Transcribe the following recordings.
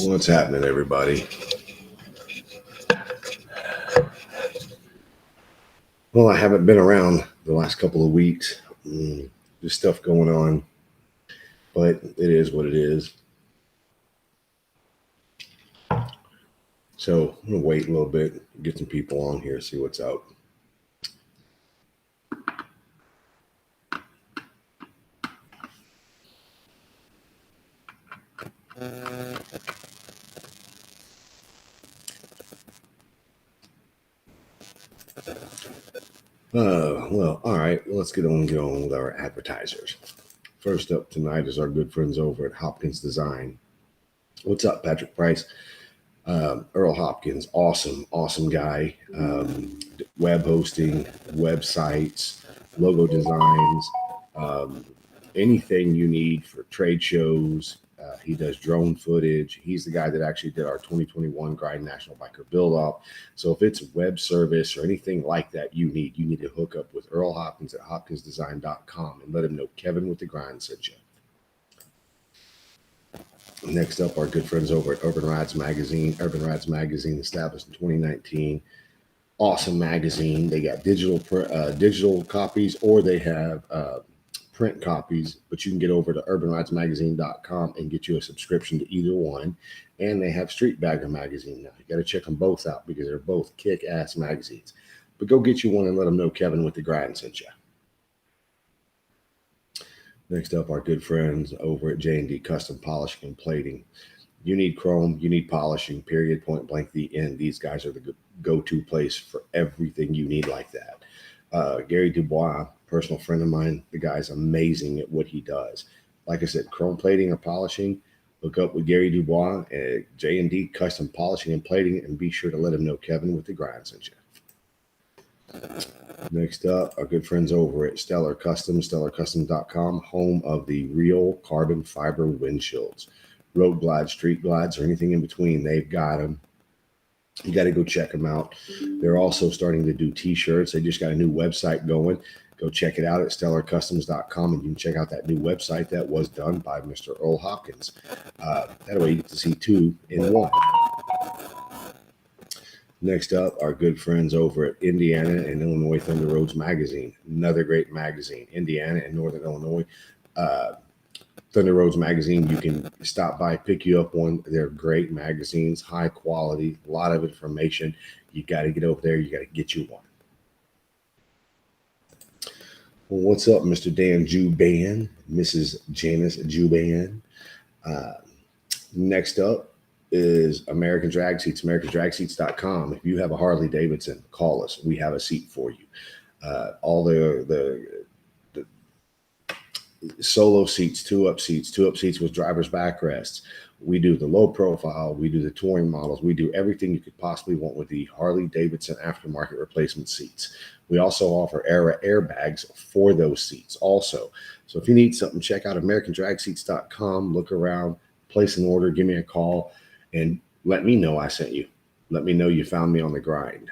What's happening, everybody? Well, I haven't been around the last couple of weeks. There's stuff going on, but it is what it is. So I'm going to wait a little bit, get some people on here, see what's out. Well, all right. Let's get on with our advertisers. First up tonight is our good friends over at Hopkins Design. What's up, Patrick Price? Earl Hopkins, awesome guy. Web hosting, websites, logo designs, anything you need for trade shows. He does drone footage. He's the guy that actually did our 2021 Grind National Biker Build Up. So if it's web service or anything like that you need to hook up with Earl Hopkins at hopkinsdesign.com and let him know Kevin with the Grind sent you. Next up, our good friends over at Urban Rides Magazine. Urban Rides Magazine, established in 2019. Awesome magazine. They got digital copies, or they have print copies, but you can get over to urbanridesmagazine.com and get you a subscription to either one. And they have Street Bagger Magazine now. You got to check them both out because they're both kick-ass magazines. But go get you one and let them know Kevin with the Grind sent you. Next up, our good friends over at J&D Custom Polishing and Plating. You need chrome, you need polishing, period, point blank, the end. These guys are the go-to place for everything you need like that. Gary Dubois, personal friend of mine, the guy's amazing at what he does. Like I said, chrome plating or polishing, hook up with Gary Dubois at J&D Custom Polishing and Plating, and be sure to let him know Kevin with the Grind sent you. Next up, our good friends over at Stellar Custom, stellarcustom.com, home of the real carbon fiber windshields. Road glides, street glides, or anything in between, they've got them. You got to go check them out. They're also starting to do t-shirts. They just got a new website going. Go check it out at stellarcustoms.com, and you can check out that new website that was done by Mr. Earl Hopkins. That way you get to see two in one. Next up, our good friends over at Indiana and Illinois Thunder Roads Magazine. Another great magazine. Indiana and Northern Illinois. Thunder Roads Magazine, you can stop by, pick you up one. They're great magazines, high quality, a lot of information. You got to get over there. You got to get you one. Well, what's up, Mr. Dan Juban, Mrs. Janice Juban? Next up is American Drag Seats, americandragseats.com. If you have a Harley Davidson, call us. We have a seat for you. All the solo seats, two-up seats with driver's backrests. We do the low profile. We do the touring models. We do everything you could possibly want with the Harley Davidson aftermarket replacement seats. We also offer airbags for those seats also. So if you need something, check out americandragseats.com. Look around, place an order, give me a call, and let me know I sent you. Let me know you found me on the grind.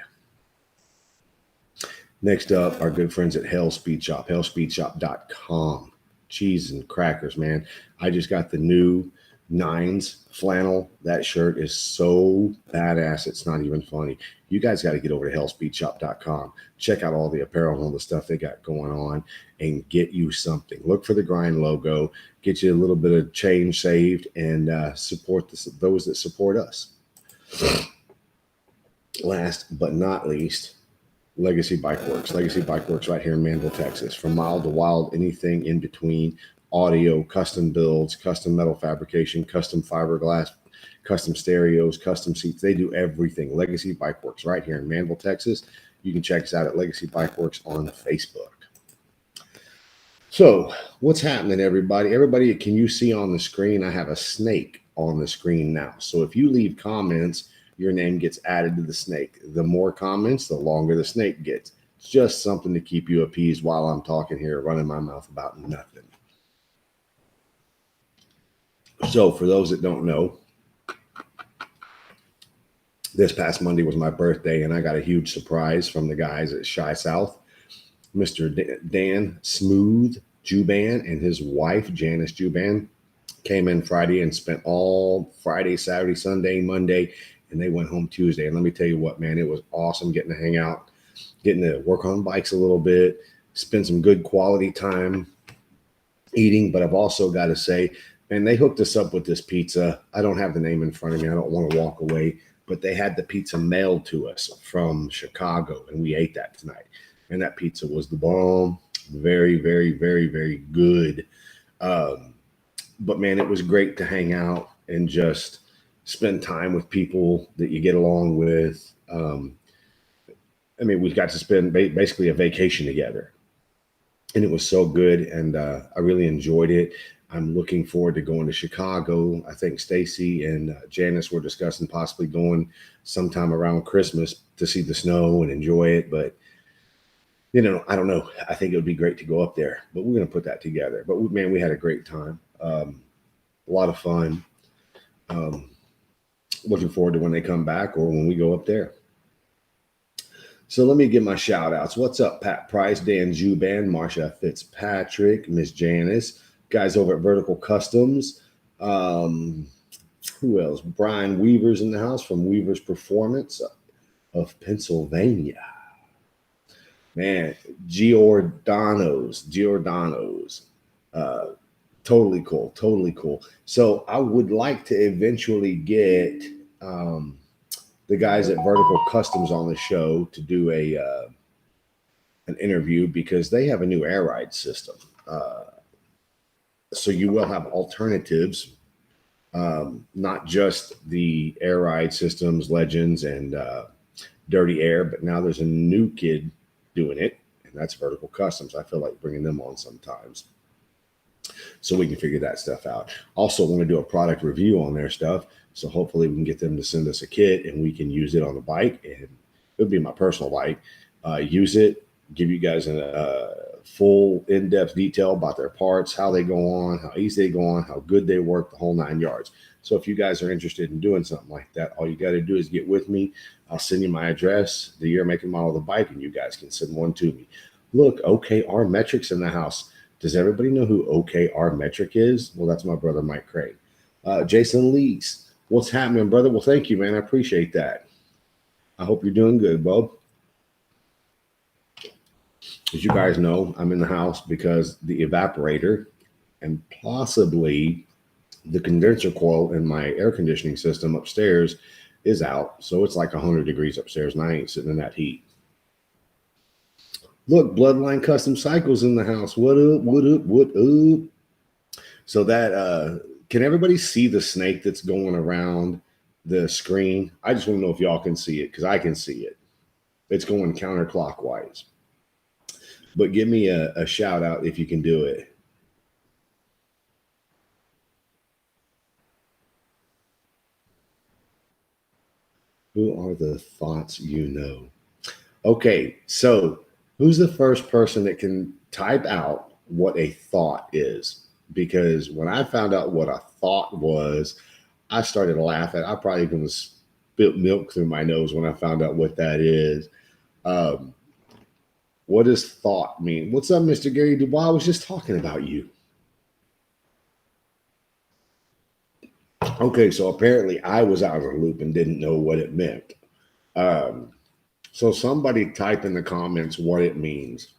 Next up, our good friends at Hell Speed Shop, hellspeedshop.com. Cheese and crackers, man. I just got the new Nines flannel. That shirt is so badass, it's not even funny. You guys got to get over to hellspeedshop.com. Check out all the apparel and all the stuff they got going on and get you something. Look for the Grind logo, get you a little bit of change saved, and support those that support us. Last but not least, Legacy Bike Works. Legacy Bike Works right here in Manville, Texas. From mild to wild, anything in between. Audio, custom builds, custom metal fabrication, custom fiberglass, custom stereos, custom seats. They do everything. Legacy Bike Works right here in Manville, Texas. You can check us out at Legacy Bike Works on Facebook. So what's happening, everybody? Everybody, can you see on the screen? I have a snake on the screen now. So if you leave comments, your name gets added to the snake. The more comments, the longer the snake gets. It's just something to keep you appeased while I'm talking here, running my mouth about nothing. So for those that don't know, this past Monday was my birthday, and I got a huge surprise from the guys at Shy South. Mr. Dan Smooth Juban and his wife, Janice Juban, came in Friday and spent all Friday, Saturday, Sunday, Monday, and they went home Tuesday. And let me tell you what, man, it was awesome getting to hang out, getting to work on bikes a little bit, spend some good quality time eating. But I've also got to say, man, they hooked us up with this pizza. I don't have the name in front of me. I don't want to walk away, but they had the pizza mailed to us from Chicago, and we ate that tonight. And that pizza was the bomb. Very, very, very, very good. But man, it was great to hang out and just spend time with people that you get along with. I mean, we got to spend basically a vacation together, and it was so good. And I really enjoyed it. I'm looking forward to going to Chicago. I think Stacy and Janice were discussing possibly going sometime around Christmas to see the snow and enjoy it. But I don't know. I think it would be great to go up there, but we're going to put that together. But man, we had a great time. A lot of fun. Looking forward to when they come back or when we go up there. So let me give my shout outs. What's up, Pat Price, Dan Juban, Marsha Fitzpatrick, Miss Janice, guys over at Vertical Customs. Who else? Brian Weaver's in the house from Weaver's Performance of Pennsylvania. Man, Giordano's. Totally cool. So I would like to eventually get the guys at Vertical Customs on the show to do an interview, because they have a new air ride system. So you will have alternatives, not just the air ride systems, Legends and Dirty Air, but now there's a new kid doing it, and that's Vertical Customs. I feel like bringing them on sometimes so we can figure that stuff out. Also want to do a product review on their stuff, so hopefully we can get them to send us a kit and we can use it on the bike, and it would be my personal bike. Use it, give you guys a full in-depth detail about their parts, how they go on, how easy they go on, how good they work, the whole 9 yards. So if you guys are interested in doing something like that, all you got to do is get with me. I'll send you my address, the year, make, and model of the bike, and you guys can send one to me. Look, OKR Metrics in the house. Does everybody know who OKR Metric is? Well, that's my brother, Mike Crane. Jason Lees, what's happening, brother? Well, thank you, man. I appreciate that. I hope you're doing good, bub. As you guys know, I'm in the house because the evaporator and possibly the condenser coil in my air conditioning system upstairs is out. So it's like 100 degrees upstairs, and I ain't sitting in that heat. Look, Bloodline Custom Cycles in the house. What up? So that, can everybody see the snake that's going around the screen? I just want to know if y'all can see it, because I can see it. It's going counterclockwise. But give me a shout out if you can do it. Who are the thoughts you know? Okay, so who's the first person that can type out what a thought is? Because when I found out what a thought was, I started laughing. I probably going to spit milk through my nose when I found out what that is. What does thought mean? What's up, Mr. Gary Dubois? I was just talking about you. Okay, so apparently I was out of the loop and didn't know what it meant. So somebody type in the comments what it means.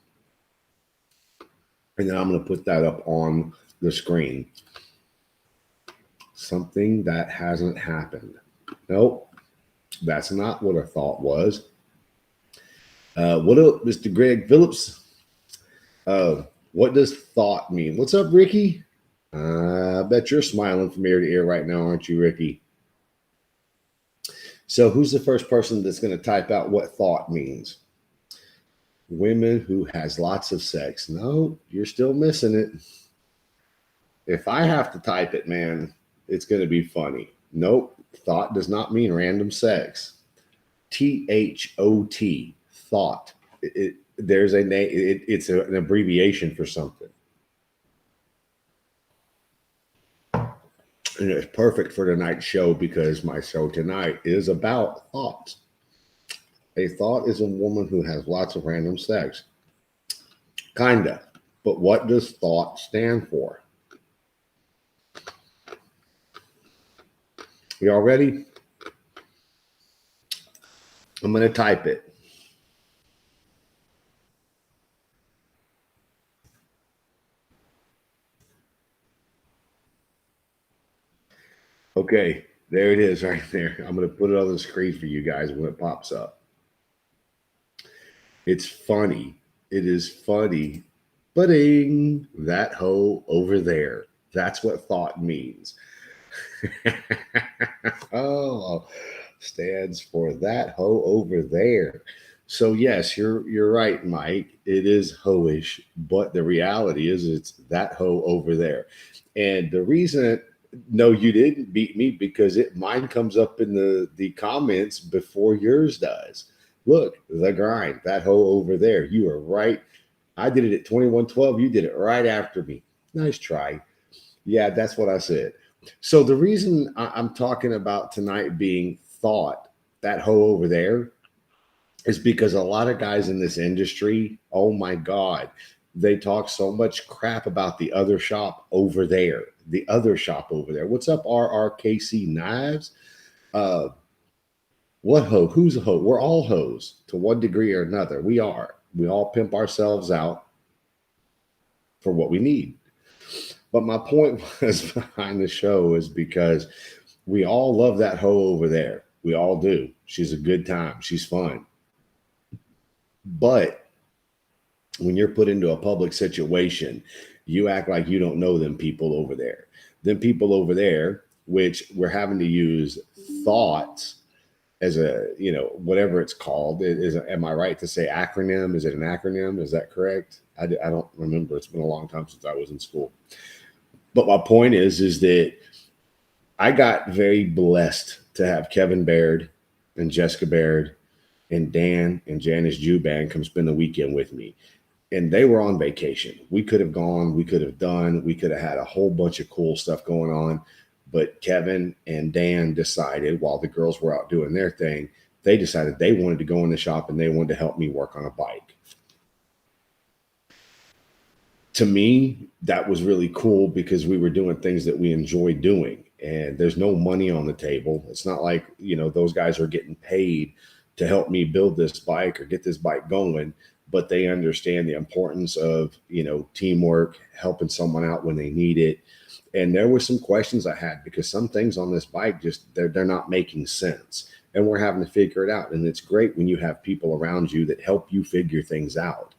And then I'm going to put that up on the screen. Something that hasn't happened. Nope, that's not what a thought was. What up, Mr. Greg Phillips? What does thought mean? What's up, Ricky? I bet you're smiling from ear to ear right now, aren't you, Ricky? So who's the first person that's going to type out what thought means? Women who has lots of sex. No, you're still missing it. If I have to type it, man, it's going to be funny. Nope, thought does not mean random sex. THOT, thought. There's a name. It's an abbreviation for something. And it's perfect for tonight's show, because my show tonight is about thoughts. A thought is a woman who has lots of random sex. Kinda. But what does thought stand for? Y'all ready? I'm going to type it. Okay, there it is right there. I'm going to put it on the screen for you guys when it pops up. It's funny. It is funny. Budding that hoe over there. That's what thought means. Oh, stands for that hoe over there. So yes, you're right, Mike. It is hoish, but the reality is it's that hoe over there. And the reason, no, you didn't beat me because mine comes up in the comments before yours does. Look, the grind, that hoe over there. You are right. I did it at 21:12. You did it right after me. Nice try. Yeah, that's what I said. So the reason I'm talking about tonight being thought, that hoe over there, is because a lot of guys in this industry, oh my God, they talk so much crap about the other shop over there. The other shop over there. What's up, RRKC Knives? Uh, what hoe? Who's a hoe? We're all hoes to one degree or another. We are. We all pimp ourselves out for what we need. But my point was behind the show is because we all love that hoe over there. We all do. She's a good time. She's fun. But when you're put into a public situation, you act like you don't know them people over there. Them people over there, which we're having to use thoughts as a, whatever it's called. Am I right to say acronym? Is it an acronym? Is that correct? I don't remember. It's been a long time since I was in school. But my point is that I got very blessed to have Kevin Baird and Jessica Baird and Dan and Janice Juban come spend the weekend with me. And they were on vacation. We could have gone, we could have done, we could have had a whole bunch of cool stuff going on. But Kevin and Dan decided, while the girls were out doing their thing, they decided they wanted to go in the shop and they wanted to help me work on a bike. To me, that was really cool because we were doing things that we enjoyed doing. And there's no money on the table. It's not like, those guys are getting paid to help me build this bike or get this bike going, but they understand the importance of, teamwork, helping someone out when they need it. And there were some questions I had because some things on this bike just they're not making sense. And we're having to figure it out. And it's great when you have people around you that help you figure things out.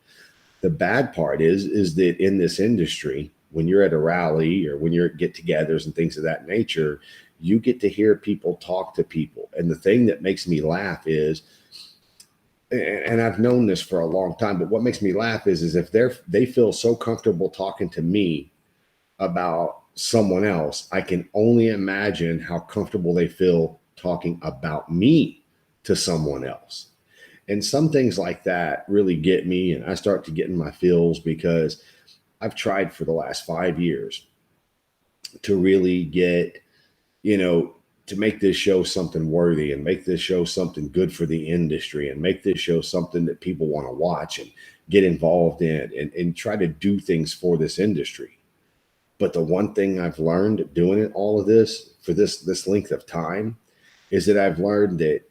The bad part is that in this industry, when you're at a rally or when you're at get-togethers and things of that nature, you get to hear people talk to people. And the thing that makes me laugh is, and I've known this for a long time, but what makes me laugh is if they feel so comfortable talking to me about someone else, I can only imagine how comfortable they feel talking about me to someone else. And some things like that really get me, and I start to get in my feels because I've tried for the last 5 years to really get, to make this show something worthy and make this show something good for the industry and make this show something that people want to watch and get involved in and try to do things for this industry. But the one thing I've learned doing it, all of this for this length of time, is that I've learned that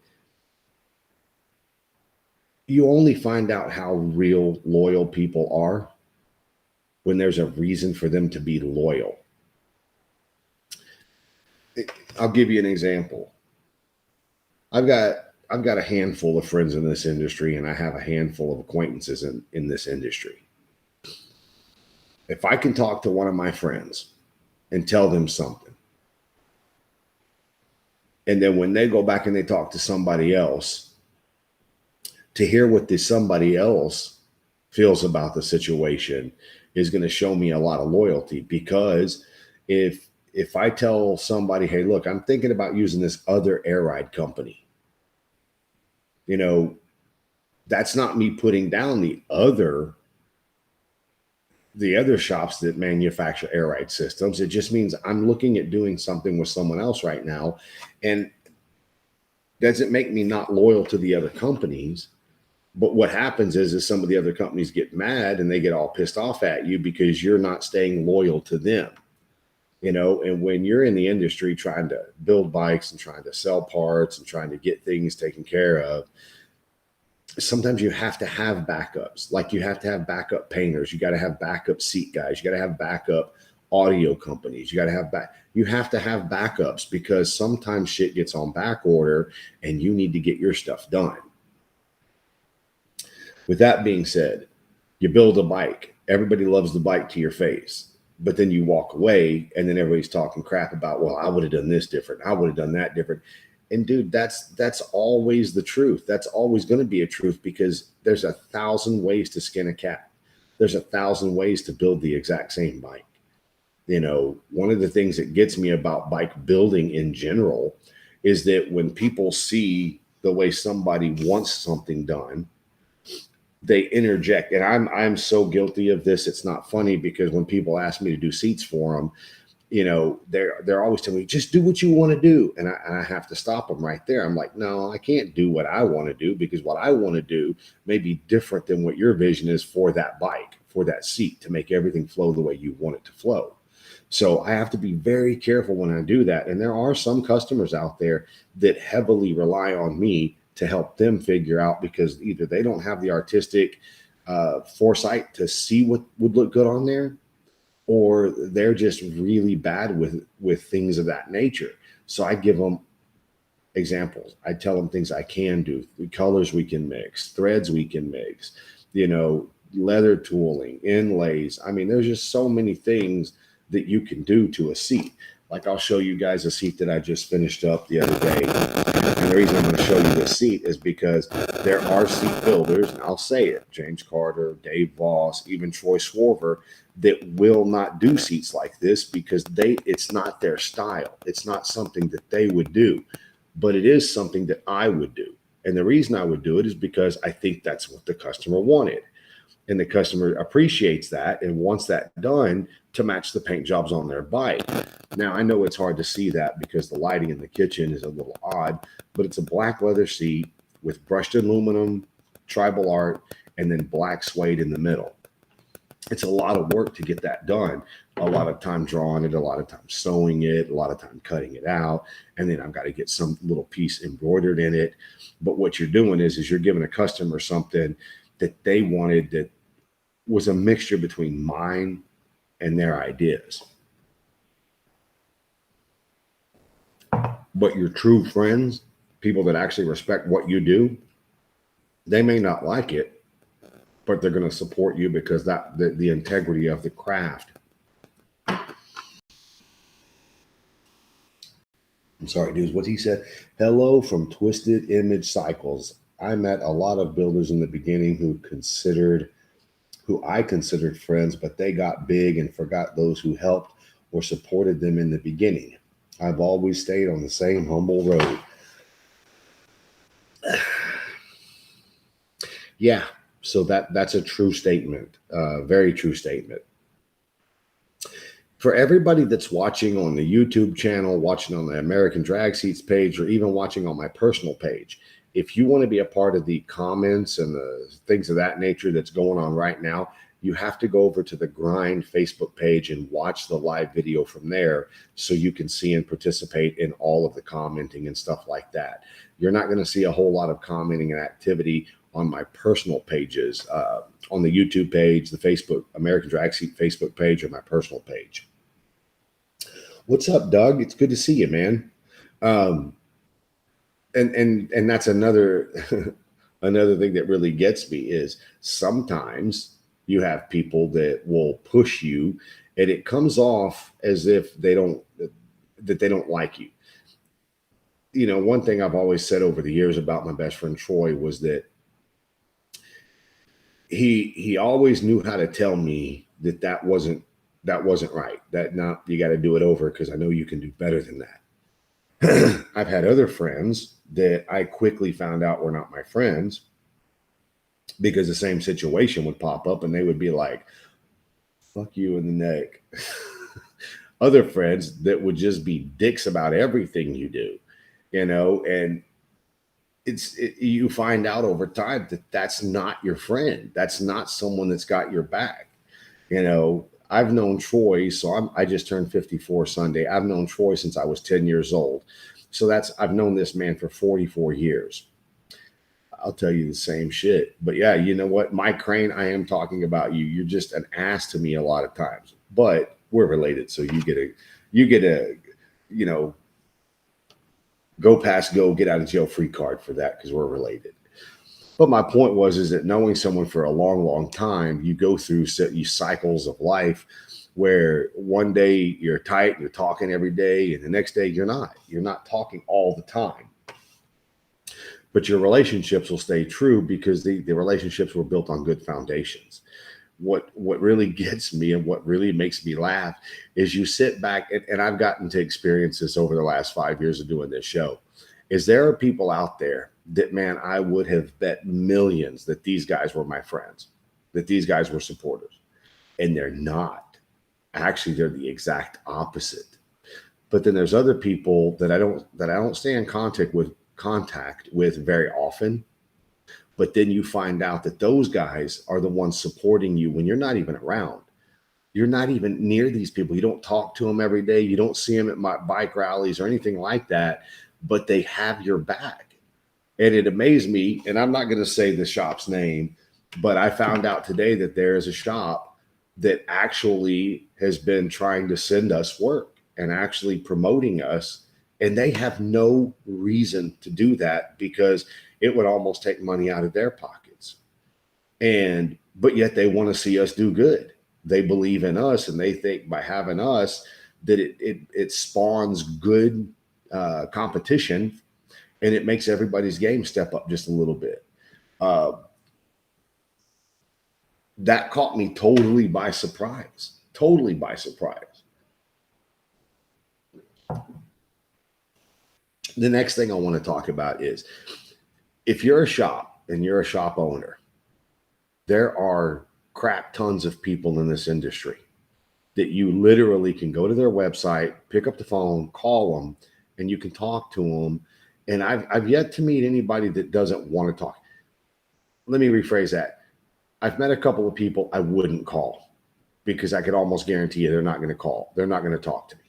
you only find out how real loyal people are when there's a reason for them to be loyal. I'll give you an example. I've got a handful of friends in this industry, and I have a handful of acquaintances in this industry. If I can talk to one of my friends and tell them something, and then when they go back and they talk to somebody else, to hear what this somebody else feels about the situation is going to show me a lot of loyalty. Because if I tell somebody, hey, look, I'm thinking about using this other air ride company, that's not me putting down the other shops that manufacture air ride systems. It just means I'm looking at doing something with someone else right now. And doesn't make me not loyal to the other companies. But what happens is some of the other companies get mad and they get all pissed off at you because you're not staying loyal to them. And when you're in the industry trying to build bikes and trying to sell parts and trying to get things taken care of, sometimes you have to have backups. Like you have to have backup painters. You got to have backup seat guys. You got to have backup audio companies. You have to have backups because sometimes shit gets on back order and you need to get your stuff done. With that being said, you build a bike. Everybody loves the bike to your face, but then you walk away and then everybody's talking crap about, well, I would have done this different. I would have done that different. And dude, that's always the truth. That's always going to be a truth because there's 1,000 ways to skin a cat. There's 1,000 ways to build the exact same bike. One of the things that gets me about bike building in general is that when people see the way somebody wants something done, they interject. And I'm so guilty of this. It's not funny because when people ask me to do seats for them, they're always telling me, just do what you want to do. And I have to stop them right there. I'm like, no, I can't do what I want to do because what I want to do may be different than what your vision is for that bike, for that seat, to make everything flow the way you want it to flow. So I have to be very careful when I do that. And there are some customers out there that heavily rely on me to help them figure out, because either they don't have the artistic foresight to see what would look good on there, or they're just really bad with things of that nature. So I give them examples. I tell them things I can do, the colors we can mix, threads we can mix, leather tooling, inlays. I mean, there's just so many things that you can do to a seat. Like I'll show you guys a seat that I just finished up the other day. And the reason I'm going to show you this seat is because there are seat builders, and I'll say it, James Carter, Dave Voss, even Troy Swarver, that will not do seats like this because it's not their style. It's not something that they would do, but it is something that I would do. And the reason I would do it is because I think that's what the customer wanted. And the customer appreciates that and wants that done to match the paint jobs on their bike. Now, I know it's hard to see that because the lighting in the kitchen is a little odd, but it's a black leather seat with brushed aluminum, tribal art, and then black suede in the middle. It's a lot of work to get that done. A lot of time drawing it, a lot of time sewing it, a lot of time cutting it out. And then I've got to get some little piece embroidered in it. But what you're doing is you're giving a customer something that they wanted that was a mixture between mine and their ideas. But your true friends, people that actually respect what you do, they may not like it, but they're going to support you because the integrity of the craft. I'm sorry, dudes. What he said. Hello from Twisted Image Cycles. I met a lot of builders in the beginning who I considered friends, but they got big and forgot those who helped or supported them in the beginning. I've always stayed on the same humble road. Yeah, so that's a true statement, very true statement. For everybody that's watching on the YouTube channel, watching on the American Drag Seats page, or even watching on my personal page, if you want to be a part of the comments and the things of that nature that's going on right now, you have to go over to the Grind Facebook page and watch the live video from there so you can see and participate in all of the commenting and stuff like that. You're not going to see a whole lot of commenting and activity on my personal pages, on the YouTube page, the Facebook American Drag Seat Facebook page, or my personal page. What's up, Doug? It's good to see you, man. And that's another another thing that really gets me is sometimes you have people that will push you and it comes off as if they don't like you. One thing I've always said over the years about my best friend Troy was that he always knew how to tell me that wasn't right. That not, you got to do it over because I know you can do better than that. I've had other friends that I quickly found out were not my friends because the same situation would pop up and they would be like, fuck you in the neck. Other friends that would just be dicks about everything you do, and you find out over time that that's not your friend. That's not someone that's got your back. I've known Troy, so I just turned 54 Sunday. I've known Troy since I was 10 years old. So I've known this man for 44 years. I'll tell you the same shit. But yeah, you know what? Mike Crane, I am talking about you. You're just an ass to me a lot of times. But we're related, so you get a, you know, get out of jail free card for that because we're related. But my point is that knowing someone for a long, long time, you go through these cycles of life where one day you're tight, you're talking every day, and the next day you're not. You're not talking all the time. But your relationships will stay true because the relationships were built on good foundations. What really gets me and what really makes me laugh is you sit back, and I've gotten to experience this over the last 5 years of doing this show, is there are people out there that, man, I would have bet millions that these guys were my friends, that these guys were supporters, and they're not. Actually, they're the exact opposite. But then there's other people that I don't stay in contact with very often. But then you find out that those guys are the ones supporting you when you're not even around. You're not even near these people. You don't talk to them every day. You don't see them at my bike rallies or anything like that, but they have your back. And it amazed me, and I'm not going to say the shop's name, but I found out today that there is a shop that actually has been trying to send us work and actually promoting us. And they have no reason to do that because it would almost take money out of their pockets. But yet they want to see us do good. They believe in us, and they think by having us that it spawns good competition, and it makes everybody's game step up just a little bit. That caught me totally by surprise. Totally by surprise. The next thing I want to talk about is if you're a shop and you're a shop owner, there are crap tons of people in this industry that you literally can go to their website, pick up the phone, call them, and you can talk to them. And I've yet to meet anybody that doesn't want to talk. Let me rephrase that. I've met a couple of people I wouldn't call because I could almost guarantee you they're not going to call. They're not going to talk to me.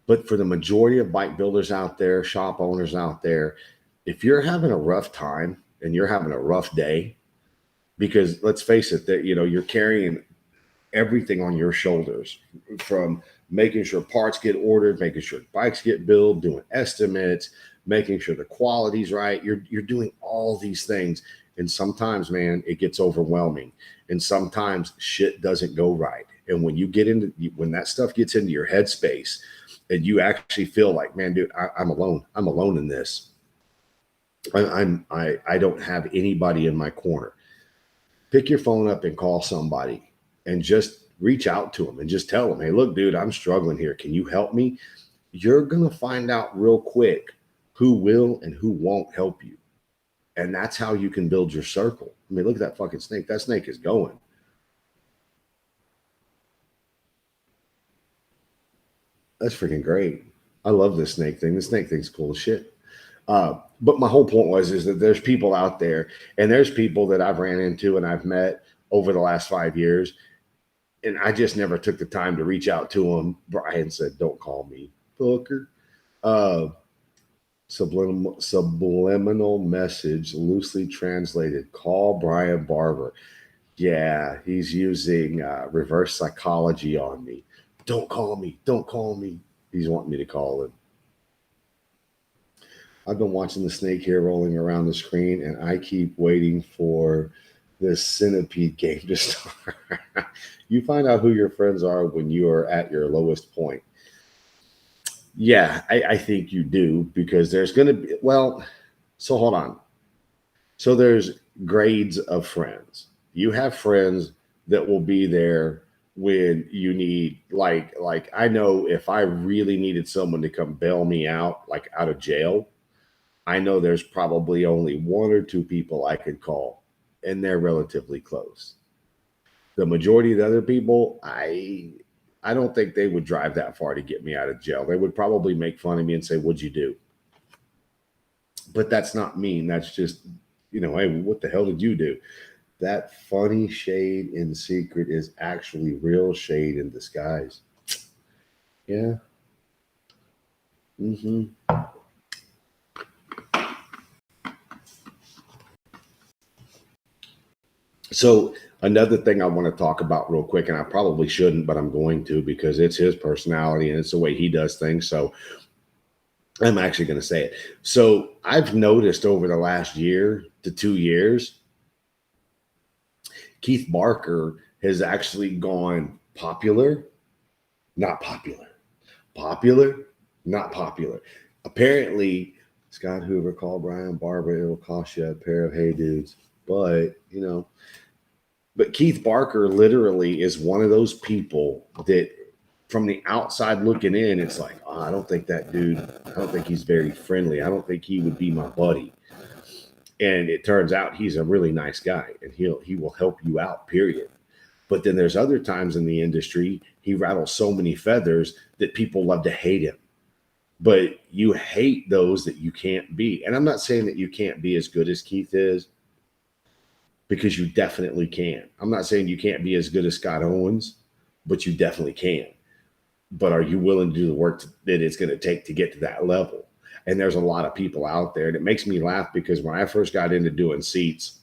But for the majority of bike builders out there, shop owners out there, if you're having a rough time and you're having a rough day, because let's face it, that you're carrying everything on your shoulders, from making sure parts get ordered, making sure bikes get built, doing estimates, making sure the quality's right. You're doing all these things. And sometimes, man, it gets overwhelming. And sometimes shit doesn't go right. And when that stuff gets into your headspace and you actually feel like, man, dude, I'm alone. I'm alone in this. I don't have anybody in my corner. Pick your phone up and call somebody and just reach out to them and just tell them, hey, look, dude, I'm struggling here. Can you help me? You're going to find out real quick who will and who won't help you. And that's how you can build your circle. I mean, look at that fucking snake. That snake is going. That's freaking great. I love this snake thing. This snake thing's cool as shit. But my whole point is that there's people out there, and there's people that I've ran into and I've met over the last 5 years, and I just never took the time to reach out to them. Brian said, "Don't call me, fucker." Subliminal message, loosely translated. Call Brian Barber. Yeah, he's using reverse psychology on me. Don't call me. Don't call me. He's wanting me to call him. I've been watching the snake here rolling around the screen, and I keep waiting for this centipede game to start. You find out who your friends are when you are at your lowest point. Yeah, I think you do, because there's going to be, so hold on. So there's grades of friends. You have friends that will be there when you need, like I know if I really needed someone to come bail me out, like out of jail, I know there's probably only one or two people I could call, and they're relatively close. The majority of the other people, I don't think they would drive that far to get me out of jail. They would probably make fun of me and say, "What'd you do?" But that's not mean. That's just, hey, what the hell did you do? That funny shade in secret is actually real shade in disguise. Yeah. Hmm. So another thing I want to talk about real quick, and I probably shouldn't, but I'm going to because it's his personality and it's the way he does things. So I'm actually going to say it. So I've noticed over the last year to 2 years, Keith Barker has actually gone popular, not popular, popular, not popular. Apparently, Scott Hoover called Brian Barber, it'll cost you a pair of Hey Dudes. But, but Keith Barker literally is one of those people that from the outside looking in, it's like, oh, I don't think that dude, I don't think he's very friendly. I don't think he would be my buddy. And it turns out he's a really nice guy and he will help you out, period. But then there's other times in the industry, he rattles so many feathers that people love to hate him. But you hate those that you can't be. And I'm not saying that you can't be as good as Keith is, because you definitely can. I'm not saying you can't be as good as Scott Owens, but you definitely can. But are you willing to do the work that it's going to take to get to that level? And there's a lot of people out there. And it makes me laugh because when I first got into doing seats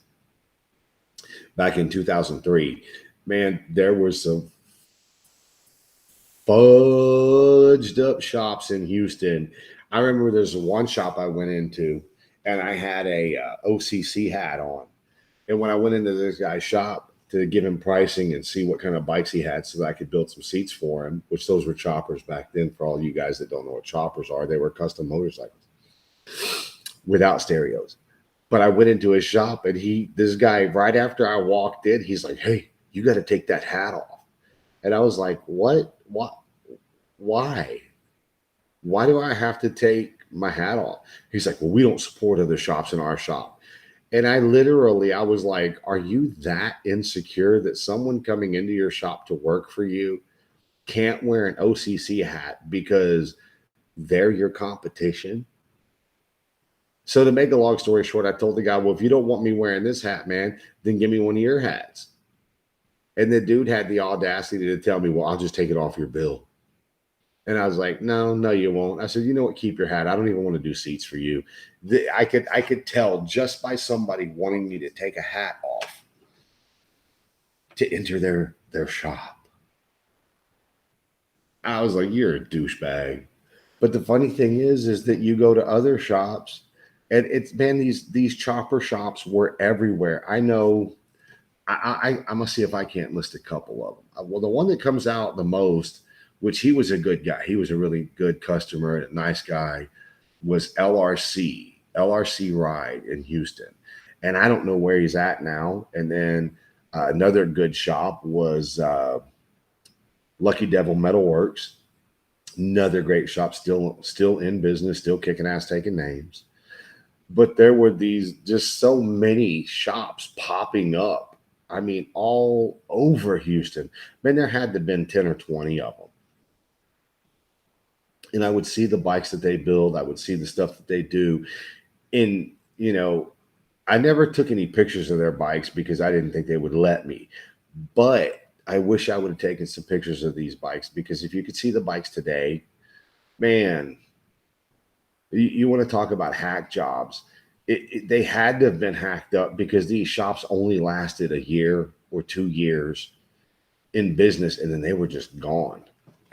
back in 2003, man, there was some fudged up shops in Houston. I remember there's one shop I went into and I had a OCC hat on. And when I went into this guy's shop to give him pricing and see what kind of bikes he had so that I could build some seats for him, which those were choppers back then. For all you guys that don't know what choppers are, they were custom motorcycles without stereos. But I went into his shop and this guy, right after I walked in, he's like, "Hey, you got to take that hat off." And I was like, "What? What? Why? Why do I have to take my hat off?" He's like, "Well, we don't support other shops in our shop." And I was like, are you that insecure that someone coming into your shop to work for you can't wear an OCC hat because they're your competition? So to make a long story short, I told the guy, well, if you don't want me wearing this hat, man, then give me one of your hats. And the dude had the audacity to tell me, well, I'll just take it off your bill. And I was like, no, no, you won't. I said, you know what? Keep your hat. I don't even want to do seats for you. I could tell just by somebody wanting me to take a hat off to enter their shop. I was like, you're a douchebag. But the funny thing is that you go to other shops, and it's man, these chopper shops were everywhere. I know. I'm gonna see if I can't list a couple of them. Well, the one that comes out the most, which he was a good guy, he was a really good customer and a nice guy, was LRC Ride in Houston, and I don't know where he's at now. And then another good shop was Lucky Devil Metalworks, another great shop, still in business, still kicking ass, taking names. But there were these just so many shops popping up. I mean, all over Houston. Man, there had to have been 10 or 20 of them. And I would see the bikes that they build. I would see the stuff that they do. And, I never took any pictures of their bikes because I didn't think they would let me. But I wish I would have taken some pictures of these bikes, because if you could see the bikes today, man, you want to talk about hack jobs. They had to have been hacked up because these shops only lasted a year or 2 years in business, and then they were just gone.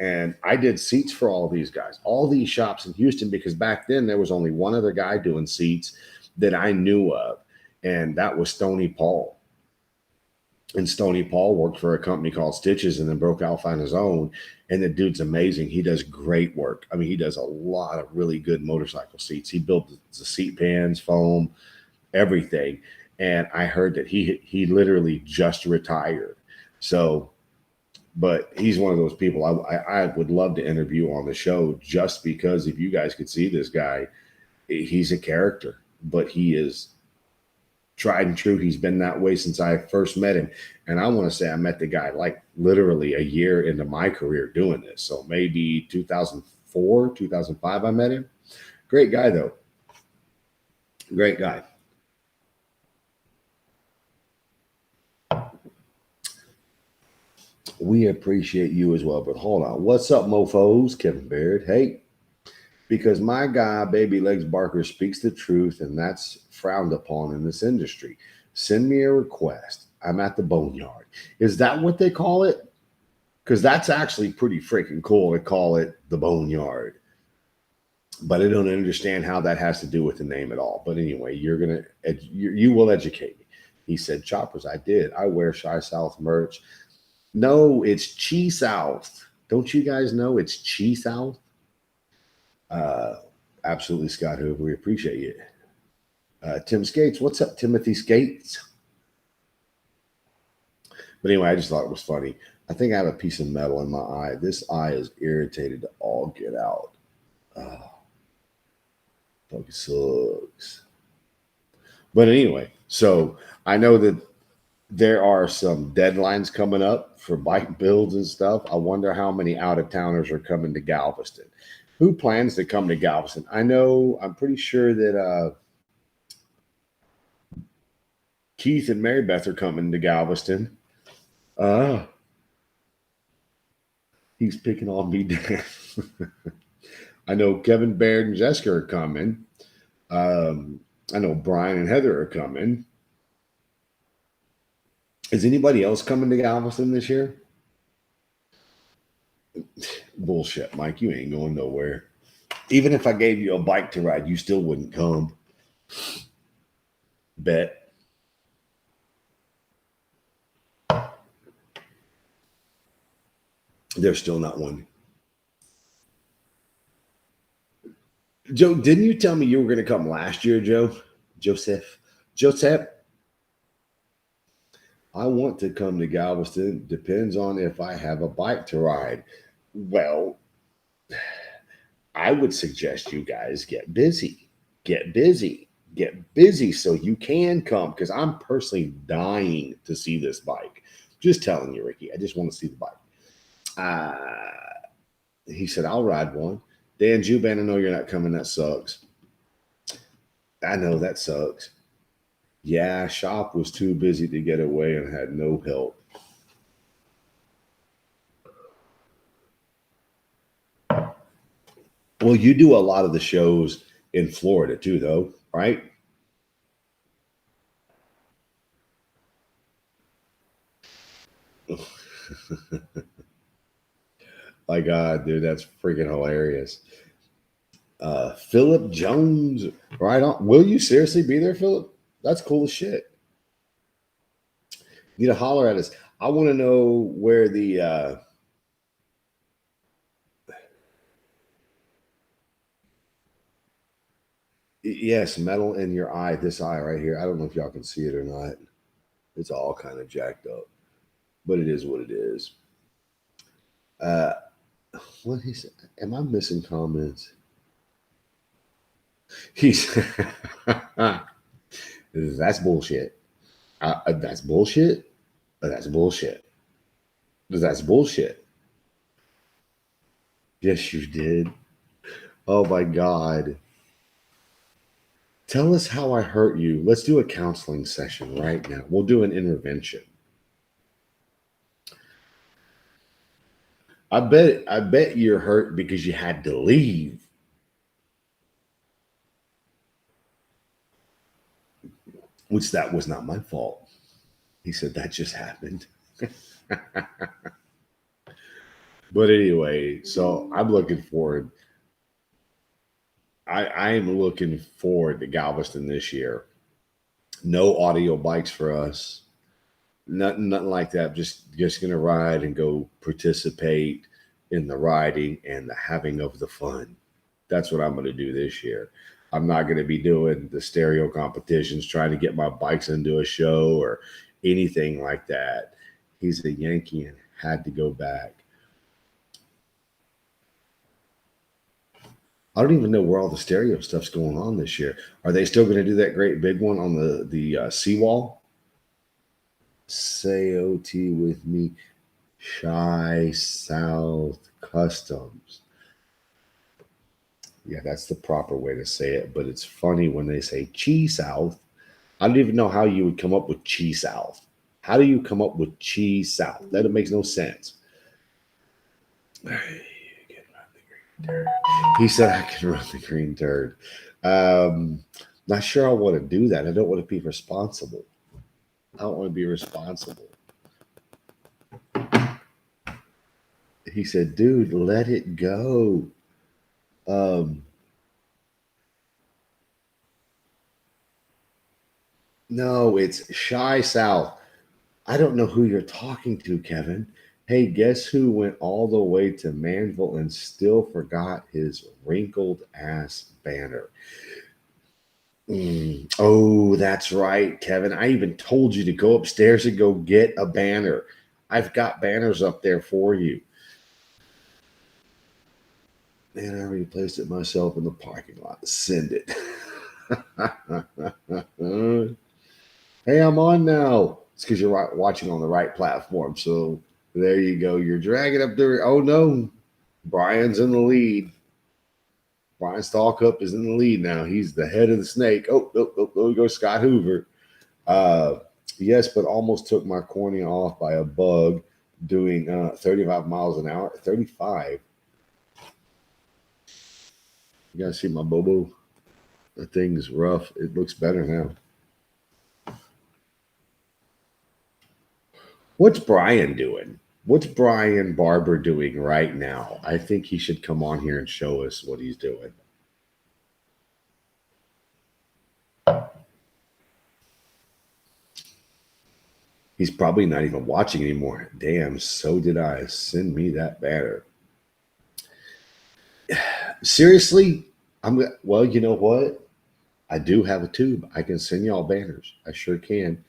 And I did seats for all these guys, all these shops in Houston, because back then there was only one other guy doing seats that I knew of, and that was Stony Paul. And Stony Paul worked for a company called Stitches and then broke out on his own. And the dude's amazing. He does great work. I mean, he does a lot of really good motorcycle seats. He built the seat pans, foam, everything. And I heard that he literally just retired. So, but he's one of those people I would love to interview on the show, just because if you guys could see this guy, he's a character, but he is tried and true. He's been that way since I first met him. And I want to say I met the guy like literally a year into my career doing this. So maybe 2004, 2005, I met him. Great guy, though. Great guy. We appreciate you as well. But hold on. What's up, mofos? Kevin Baird. Hey, because my guy, Baby Legs Barker, speaks the truth, and that's frowned upon in this industry. Send me a request. I'm at the boneyard. Is that what they call it? Because that's actually pretty freaking cool to call it the boneyard. But I don't understand how that has to do with the name at all. But anyway, you will educate me. He said, Choppers, I did. I wear Shy South merch. No, it's Chi South. Don't you guys know it's Chi South? Uh, Absolutely, Scott Hoover. We appreciate you. Tim Skates, what's up, Timothy Skates? But anyway, I just thought it was funny. I think I have a piece of metal in my eye. This eye is irritated to all get out. Oh, fucking sucks. But anyway, so I know that there are some deadlines coming up for bike builds and stuff. I wonder how many out of towners are coming to Galveston. Who plans to come to Galveston? I'm pretty sure that Keith and Mary Beth are coming to Galveston. He's picking on me down. I know Kevin Baird and Jessica are coming. I know Brian and Heather are coming. Is anybody else coming to Galveston this year? Bullshit, Mike. You ain't going nowhere. Even if I gave you a bike to ride, you still wouldn't come. Bet. There's still not one. Joe, didn't you tell me you were going to come last year, Joe? Joseph. I want to come to Galveston. Depends on if I have a bike to ride. Well, I would suggest you guys get busy. Get busy so you can come, because I'm personally dying to see this bike. Just telling you, Ricky. I just want to see the bike. He said, I'll ride one. Dan Juban, I know you're not coming. That sucks. I know that sucks. Yeah, Shop was too busy to get away and had no help. Well, you do a lot of the shows in Florida too, though, right? My God, dude, that's freaking hilarious. Philip Jones, right on. Will you seriously be there, Philip? That's cool as shit. You need to holler at us. I want to know where the yes, metal in your eye, this eye right here. I don't know if y'all can see it or not. It's all kind of jacked up, but it is what it is. What he said? Am I missing comments? He's that's bullshit. That's bullshit. That's bullshit. That's bullshit. Yes, you did. Oh my God. Tell us how I hurt you. Let's do a counseling session right now. We'll do an intervention. I bet you're hurt because you had to leave. Which that was not my fault. He said that just happened. But anyway, so I'm looking forward. I am looking forward to Galveston this year. No audio bikes for us. Nothing like that. Just gonna ride and go participate in the riding and the having of the fun. That's what I'm gonna do this year. I'm not gonna be doing the stereo competitions, trying to get my bikes into a show or anything like that. He's a Yankee and had to go back. I don't even know where all the stereo stuff's going on this year. Are they still going to do that great big one on the seawall? Say OT with me, Shy South Customs. Yeah, that's the proper way to say it. But it's funny when they say Chi South. I don't even know how you would come up with Chi South. How do you come up with Chi South? That makes no sense. He said I can run the green turd. Not sure I want to do that. I don't want to be responsible. I don't want to be responsible. He said, dude, let it go. Um, no, it's Shy South. I don't know who you're talking to, Kevin. Hey, guess who went all the way to Manville and still forgot his wrinkled ass banner? Oh, that's right, Kevin. I even told you to go upstairs and go get a banner. I've got banners up there for you. Man, I already placed it myself in the parking lot. Send it. Hey, I'm on now. It's because you're watching on the right platform. So there you go. You're dragging up there. Oh, no. Brian's in the lead. Brian Stallcup is in the lead now. He's the head of the snake. Oh, goes Scott Hoover. Yes, but almost took my cornea off by a bug doing 35 miles an hour. 35. You guys see my Bobo? The thing's rough. It looks better now. What's Brian doing? What's Brian Barber doing right now? I think he should come on here and show us what he's doing. He's probably not even watching anymore. Damn, so did I. Send me that banner. Seriously? Well, you know what? I do have a tube. I can send y'all banners. I sure can.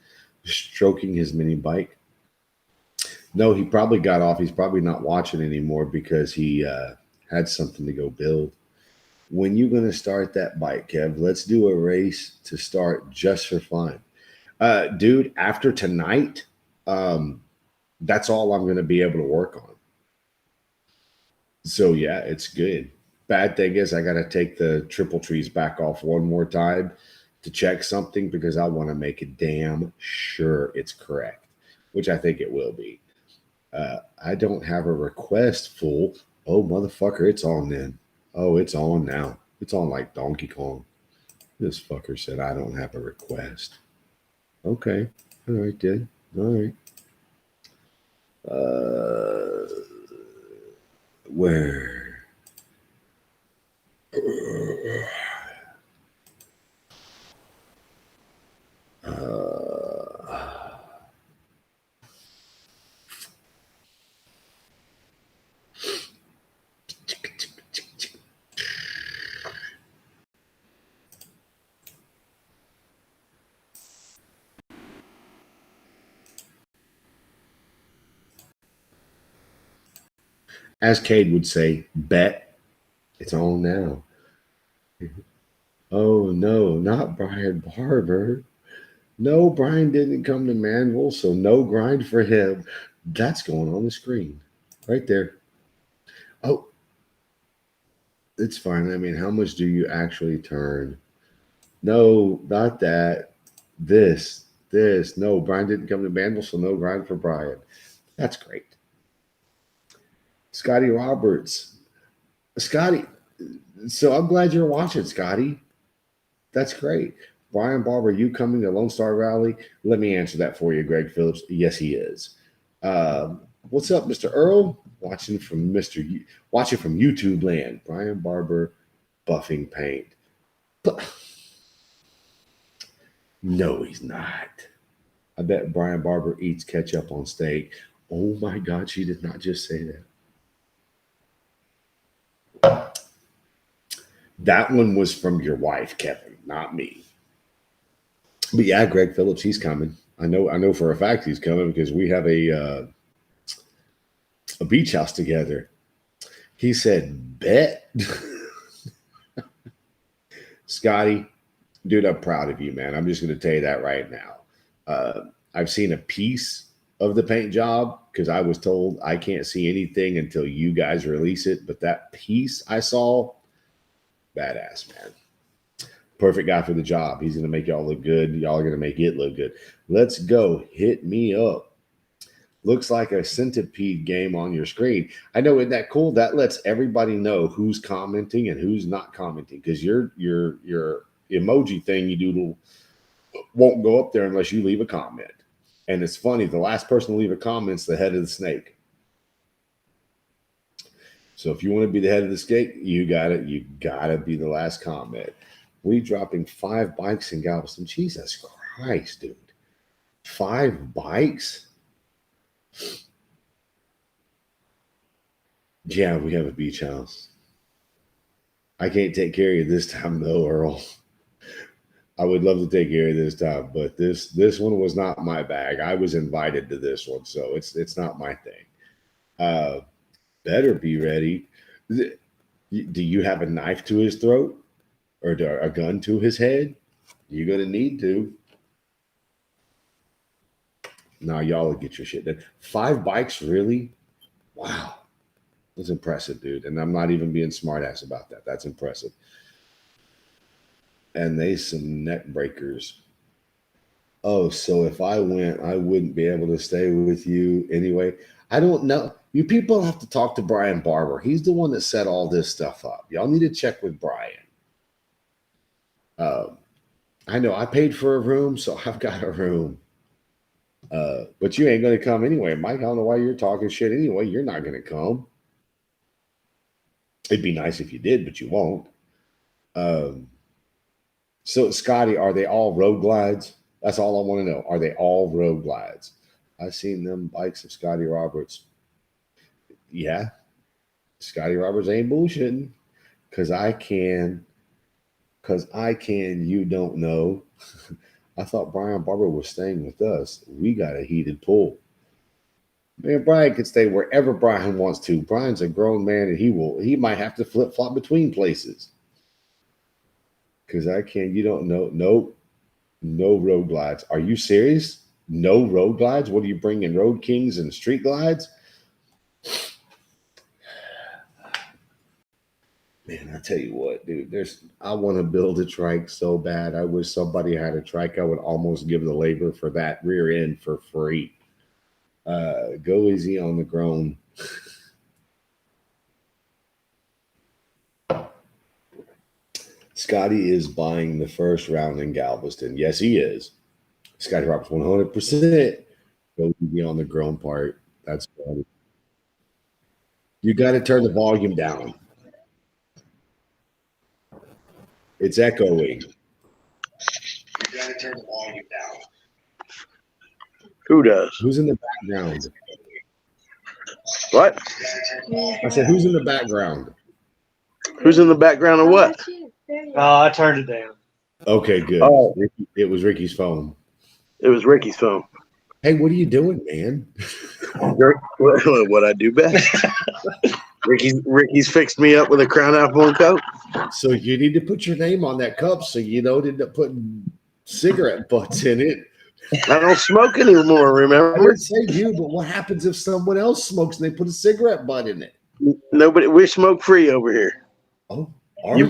Stroking his mini bike. No, he probably got off. He's probably not watching anymore because he had something to go build. When you going to start that bike, Kev? Let's do a race to start just for fun. Dude, after tonight, that's all I'm going to be able to work on. So, yeah, it's good. Bad thing is I got to take the triple trees back off one more time to check something because I want to make it damn sure it's correct, which I think it will be. I don't have a request full. Oh, motherfucker, it's on then. Oh, it's on now. It's on like Donkey Kong. This fucker said I don't have a request. Okay. All right, then. All right. Where? As Cade would say, bet it's on now. Oh, no, not Brian Barber. No, Brian didn't come to Manville, so no grind for him. That's going on the screen right there. Oh, it's fine. I mean, how much do you actually turn? No, not that. This. No, Brian didn't come to Manville, so no grind for Brian. That's great. Scotty Roberts. Scotty, so I'm glad you're watching, Scotty. That's great. Brian Barber, you coming to Lone Star Rally? Let me answer that for you, Greg Phillips. Yes, he is. What's up, Mr. Earl? Watching from YouTube land. Brian Barber buffing paint. But no, he's not. I bet Brian Barber eats ketchup on steak. Oh my God, she did not just say that. That one was from your wife, Kevin, not me. But yeah, Greg Phillips, he's coming. I know for a fact he's coming because we have a beach house together. He said, bet. Scotty, dude, I'm proud of you, man. I'm just going to tell you that right now. I've seen a piece of the paint job because I was told I can't see anything until you guys release it. But that piece I saw, badass, man. Perfect guy for the job. He's going to make y'all look good. Y'all are going to make it look good. Let's go. Hit me up. Looks like a centipede game on your screen. I know, isn't that cool? That lets everybody know who's commenting and who's not commenting, because your emoji thing you do won't go up there unless you leave a comment. And it's funny, the last person to leave a comment is the head of the snake. So if you want to be the head of the snake, you gotta be the last comment. We dropping 5 bikes in Galveston. Jesus Christ, dude. 5 bikes? Yeah, we have a beach house. I can't take care of you this time though, Earl. I would love to take care of this time, but this one was not my bag. I was invited to this one, so it's not my thing. Better be ready. Do you have a knife to his throat or a gun to his head? You're gonna need to. Now y'all will get your shit done. 5 bikes, really? Wow. That's impressive, dude. And I'm not even being smart ass about that. That's impressive. And they some neck breakers. Oh, so if I went, I wouldn't be able to stay with you anyway. I don't know. You people have to talk to Brian Barber. He's the one that set all this stuff up. Y'all need to check with Brian. I know I paid for a room, so I've got a room. But you ain't going to come anyway. Mike, I don't know why you're talking shit anyway. You're not going to come. It'd be nice if you did, but you won't. So, Scotty, are they all road glides? That's all I want to know. Are they all road glides? I've seen them bikes of Scotty Roberts. Yeah. Scotty Roberts ain't bullshitting. Because I can, you don't know. I thought Brian Barber was staying with us. We got a heated pool. Man, Brian can stay wherever Brian wants to. Brian's a grown man, and he might have to flip-flop between places. Because you don't know. Nope. No road glides. Are you serious? No road glides? What are you bringing, Road Kings and Street Glides? Man, I tell you what, dude, I want to build a trike so bad. I wish somebody had a trike. I would almost give the labor for that rear end for free. Go easy on the grown. Scotty is buying the first round in Galveston. Yes, he is. Scotty Roberts 100%. Go easy on the grown part. That's funny. You got to turn the volume down. It's echoing. You got to turn the volume down. Who does? Who's in the background? What? I said, who's in the background? Who's in the background of what? Oh, I turned it down. Okay, good. Oh. It was Ricky's phone. It was Ricky's phone. Hey, what are you doing, man? What I do best. Ricky's fixed me up with a Crown Apple and Coke. So you need to put your name on that cup so you don't end up putting cigarette butts in it. I don't smoke anymore, I remember? didn't say you, but what happens if someone else smokes and they put a cigarette butt in it? Nobody. We're smoke free over here. Oh, You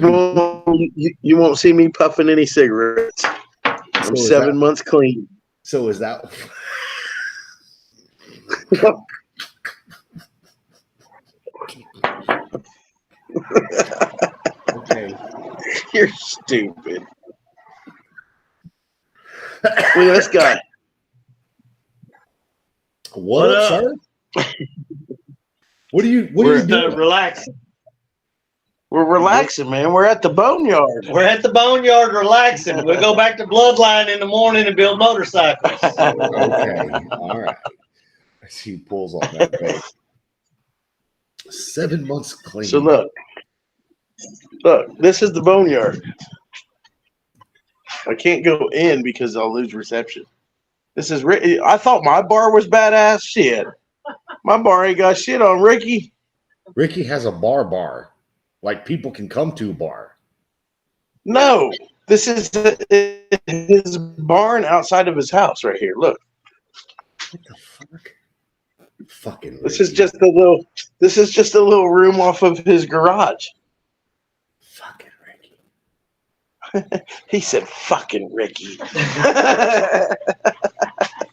won't see me puffing any cigarettes. I'm 7 months clean. So is that? Okay. You're stupid. Look at this guy. What up, sir? What are you doing? Relaxing. We're relaxing, man. We're at the boneyard. We're at the boneyard relaxing. We'll go back to Bloodline in the morning and build motorcycles. Okay. All right. He pulls on that face. 7 months clean. So look, this is the boneyard. I can't go in because I'll lose reception. This is I thought my bar was badass. Shit, my bar ain't got shit on Ricky. Ricky has a bar, like people can come to a bar. No, this is his barn outside of his house right here. Look. What the fuck? Fucking Ricky. This is just a little room off of his garage. Fucking Ricky. He said fucking Ricky.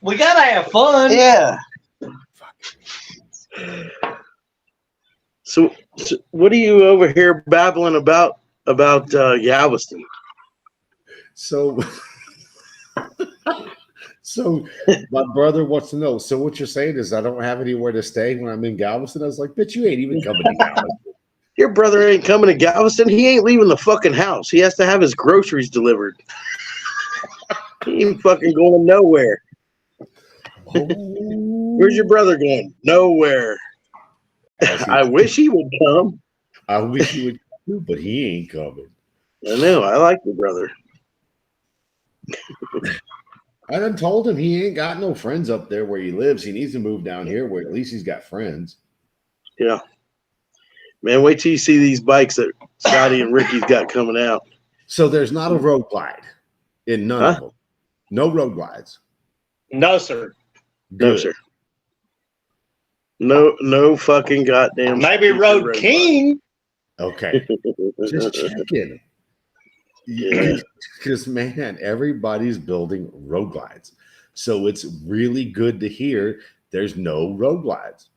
We gotta have fun. Yeah. So what are you over here babbling about Galveston? So, so my brother wants to know. So what you're saying is I don't have anywhere to stay when I'm in Galveston? I was like, bitch, you ain't even coming to Galveston. Your brother ain't coming to Galveston. He ain't leaving the fucking house. He has to have his groceries delivered. He ain't fucking going nowhere. Oh. Where's your brother going? Nowhere. I wish he would come. I wish he would come, but he ain't coming. I know. I like your brother. I done told him he ain't got no friends up there where he lives. He needs to move down here where at least he's got friends. Yeah. Man, wait till you see these bikes that Scotty and Ricky's got coming out. So there's not a road glide in none of them. No road glides. No, sir. Good. No, sir. No fucking goddamn. Maybe Road King. Okay. Just checking. Yeah. Because, man, everybody's building road glides. So it's really good to hear there's no road glides.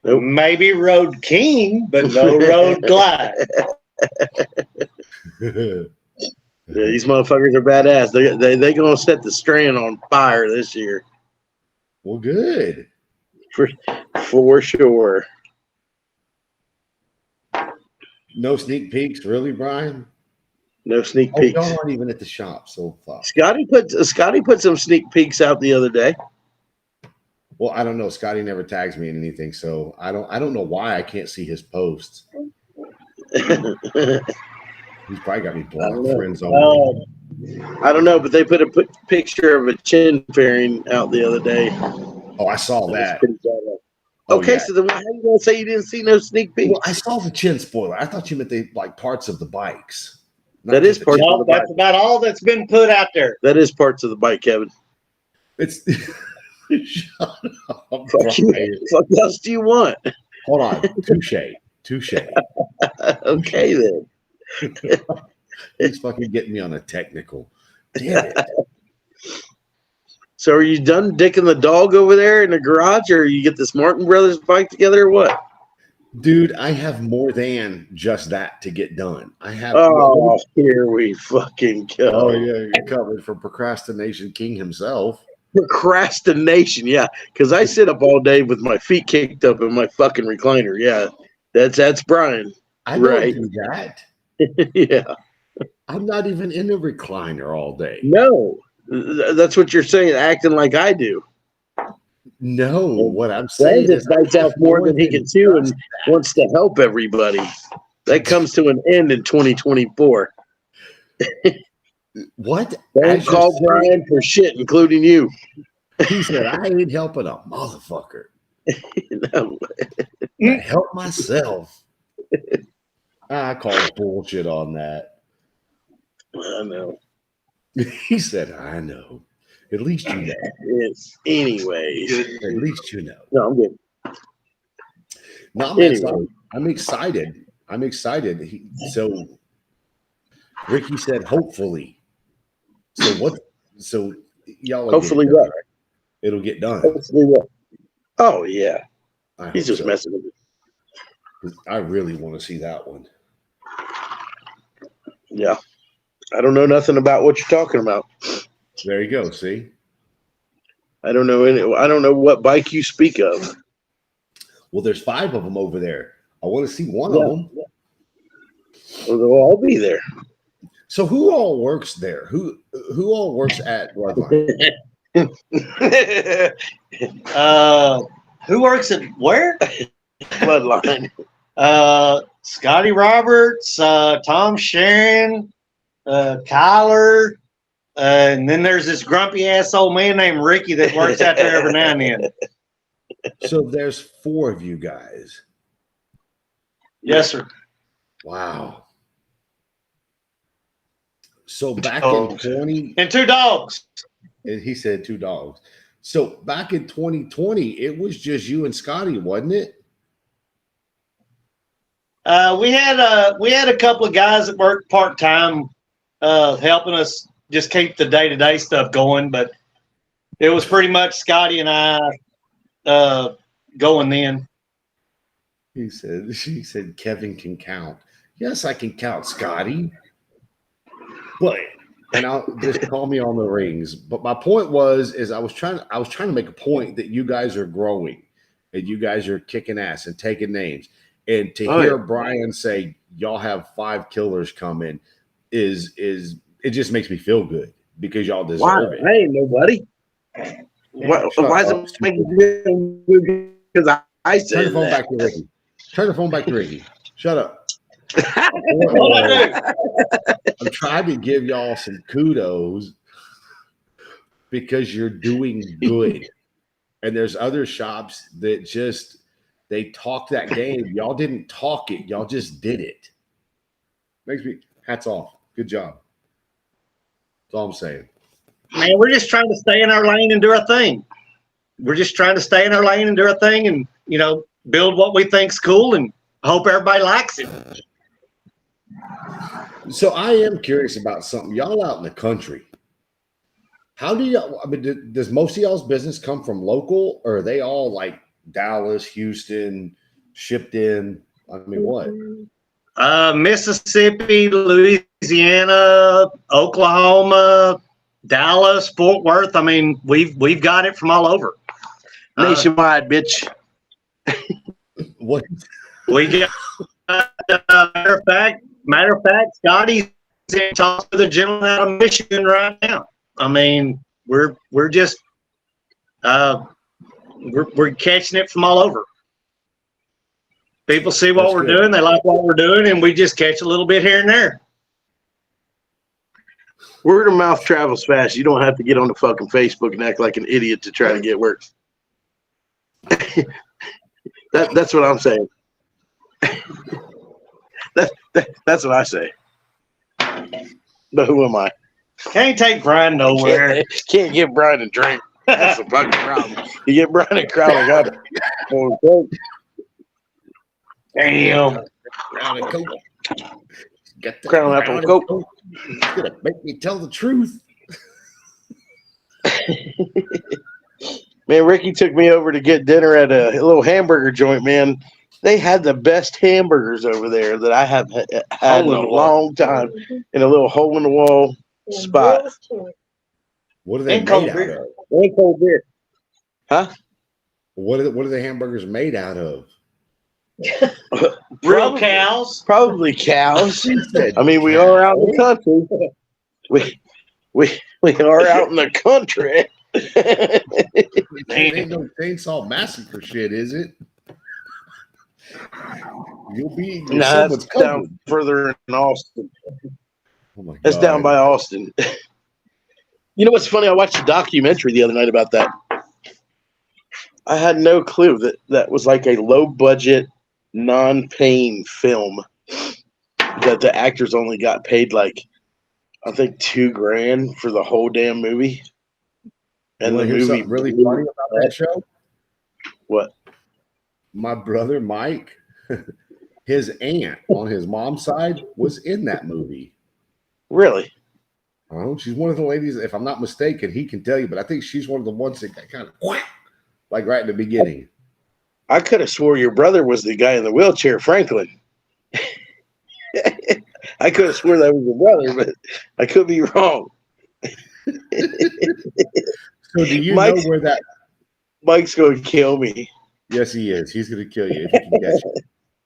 Nope. Maybe Road King, but no Road Glide. Yeah, these motherfuckers are badass. They gonna set the Strand on fire this year. Well, good. For sure. No sneak peeks, really, Brian? No sneak Oh, peeks. y'all aren't even at the shop, so fuck. Scotty put some sneak peeks out the other day. Well, I don't know. Scotty never tags me in anything, so I don't know why I can't see his posts. He's probably got me blocked friends only. I don't know, but they put a picture of a chin fairing out the other day. Oh, I saw that. Oh, Okay, yeah. So then how you gonna say you didn't see no sneak peeks? Well, I saw the chin spoiler. I thought you meant the parts of the bikes. That is part of the bike. That's about all that's been put out there. That is parts of the bike, Kevin. It's shut up. What else do you want? Hold on. Touche. Okay then. He's fucking getting me on a technical. Damn it. So are you done dicking the dog over there in the garage, or you get this Martin Brothers bike together, or what? Dude, I have more than just that to get done. I have. Oh, here we fucking go. Oh yeah, you're covered for procrastination king himself. Procrastination, yeah. Because I sit up all day with my feet kicked up in my fucking recliner. Yeah, that's Brian. I don't Right. do that. Yeah. I'm not even in a recliner all day. No, that's what you're saying, acting like I do. No, what I'm saying Brian is just bites off more than he can chew and wants to help everybody. That comes to an end in 2024. What? Don't call Brian for shit, including you. He said, I ain't helping a motherfucker. No. I help myself. I call bullshit on that. I know. He said, I know. At least you know. It's anyways. At least you know. No, I'm good. No, man, Anyway. I'm excited. So Ricky said, hopefully. So what? So y'all. Hopefully what? It'll get done. Hopefully what? Oh yeah. I He's hope just messing with it. I really want to see that one. Yeah. I don't know nothing about what you're talking about. There you go. See? I don't know what bike you speak of. Well, there's 5 of them over there. I want to see one of them. Well, they'll all be there. So who all works there? Who all works at Bloodline? Who works at where? Bloodline. Scotty Roberts, Tom Sharon, Kyler, and then there's this grumpy ass old man named Ricky that works out there every now and then. So there's 4 of you guys. Yes, sir. Wow. So back Dogs. in 20, And 2 dogs. and he said 2 dogs. So back in 2020, it was just you and Scotty, wasn't it? We had a couple of guys that worked part time, helping us just keep the day to day stuff going. But it was pretty much Scotty and I going then. She said, Kevin can count. Yes, I can count, Scotty. But, and I'll just call me on the rings. But my point is I was trying to make a point that you guys are growing and you guys are kicking ass and taking names. And to hear Brian say y'all have 5 killers coming is it just makes me feel good because y'all deserve it. I ain't nobody. Why is it making me feel good? Because I said Turn the phone that. back to Ricky. Turn the phone back to Ricky. Shut up. I'm trying to give y'all some kudos because you're doing good. And there's other shops that just they talk that game. Y'all didn't talk it, y'all just did it. Makes me hats off. Good job. That's all I'm saying. Man, we're just trying to stay in our lane and do our thing. We're just trying to stay in our lane and do our thing and, build what we think's cool and hope everybody likes it. So I am curious about something. Y'all out in the country. How do y'all, does most of y'all's business come from local or are they all like Dallas, Houston, shipped in? I mean, what? Mississippi, Louisiana, Oklahoma, Dallas, Fort Worth. I mean, we've got it from all over. Nationwide, bitch. What? We got matter of fact, Scotty's in talks with a gentleman out of Michigan right now. I mean, we're just we're catching it from all over. People see what we're doing, they like what we're doing, and we just catch a little bit here and there. Word of mouth travels fast. You don't have to get on the fucking Facebook and act like an idiot to try to get work. That's what I'm saying. That's what I say. But who am I? Can't take Brian nowhere. Can't get Brian a drink. That's the fucking problem. You get Brian a crowd like I'm. Damn. Crown of Coke. Get the Crown apple Coke. It's gonna make me tell the truth. Man, Ricky took me over to get dinner at a little hamburger joint, man. They had the best hamburgers over there that I have had in a long time in a little hole in the wall spot. What are they made out of? And cold beer. Huh? What are the hamburgers made out of? Real cows. Probably cows. I mean, we are out in the country. We are out in the country. It ain't no chainsaw massacre shit, is it? You'll be that's down further in Austin. Oh my God. That's down by Austin. You know what's funny? I watched a documentary the other night about that. I had no clue that was like a low budget, non-paying film that the actors only got paid like I think $2,000 for the whole damn movie. And the movie really funny about that show. What? My brother Mike, his aunt on his mom's side was in that movie. Really? Oh, she's one of the ladies. If I'm not mistaken, he can tell you, but I think she's one of the ones that got kind of like right in the beginning. I could have swore your brother was the guy in the wheelchair, Franklin. I could have swore that was your brother, but I could be wrong. So do you know where that Mike's going to kill me? Yes, he is. He's going to kill you if he can catch you.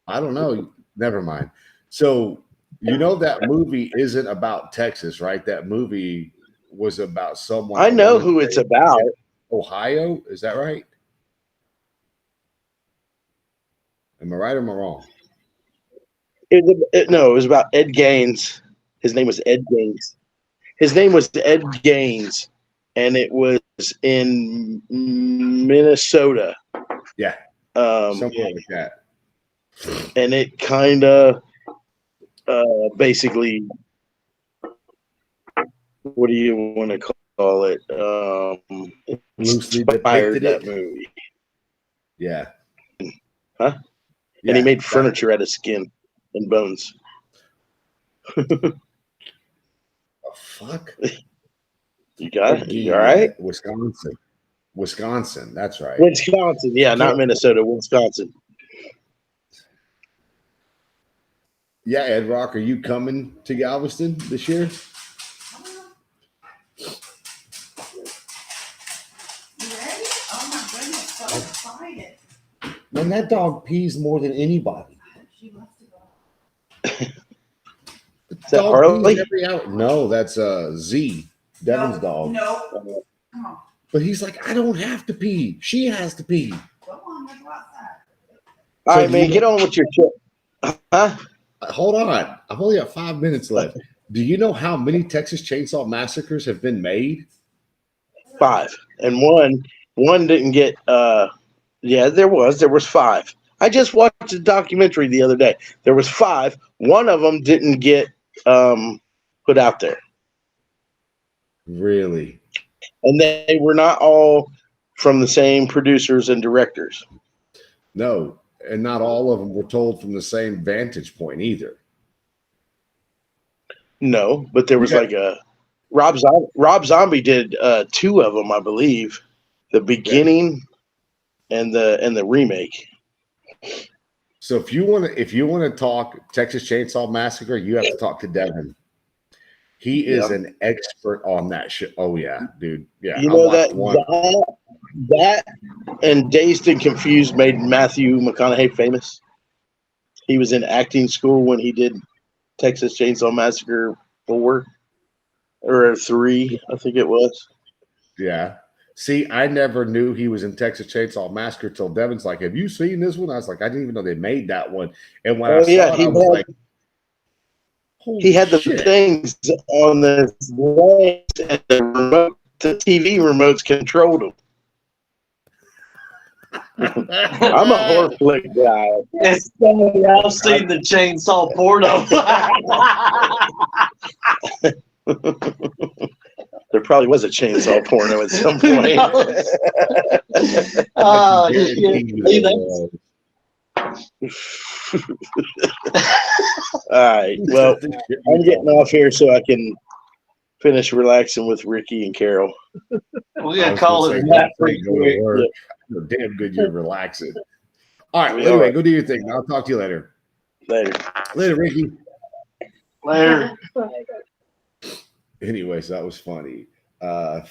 I don't know. Never mind. So you know that movie isn't about Texas, right? That movie was about someone. I know who it's about. Ohio, is that right? Am I right or am I wrong? It was about Ed Gaines. His name was Ed Gaines. His name was Ed Gaines, and it was in Minnesota. Yeah, somewhere like that. And it kind of basically, what do you want to call it? Loosely inspired depicted that movie. Yeah. Huh? Yeah, and he made furniture out of skin and bones. Oh, fuck. You got it? You all right? Wisconsin. That's right. Wisconsin. Yeah, not Minnesota. Wisconsin. Yeah, Ed Rock, are you coming to Galveston this year? You ready? Oh my goodness, so excited. Man, that dog pees more than anybody. She wants to go. Is that Dog Harley? pees every hour. No, that's Z, Devin's No, dog. No. Come on. But he's like, I don't have to pee. She has to pee. Go on, let's go outside. All So right, do man, you get on with your shit. Huh? Hold on. I've only got 5 minutes left. Do you know how many Texas Chainsaw Massacres have been made? 5. And one didn't get yeah, there was 5. I just watched a documentary the other day. There was 5. One of them didn't get put out there. Really? And they were not all from the same producers and directors. No. And not all of them were told from the same vantage point either. No, but there was Yeah. like a Rob Zombie did 2 of them, I believe. The beginning and the remake. So if you want to talk Texas Chainsaw Massacre, you have to talk to Devin. He is an expert on that shit. Oh yeah, dude. Yeah, You I know watched that and Dazed and Confused made Matthew McConaughey famous. He was in acting school when he did Texas Chainsaw Massacre 4 or 3, I think it was. Yeah. See, I never knew he was in Texas Chainsaw Massacre till Devin's like, "Have you seen this one?" I was like, "I didn't even know they made that one." And when I saw it, I was like, "Holy he had the shit." things on the legs and the TV remotes controlled them. I'm a horror flick guy. It's funny. I've seen the chainsaw porno. There probably was a chainsaw porno at some point. Oh, Guarantee shit. you there was. All right. Well, I'm getting off here so I can finish relaxing with Ricky and Carol. We're I gonna was call gonna it say, that go pretty to quick. work. You're damn good you're relaxing. All right. We Well, anyway, are. go do your thing. I'll talk to you later. Later. Later, Ricky. Later. Anyways, that was funny.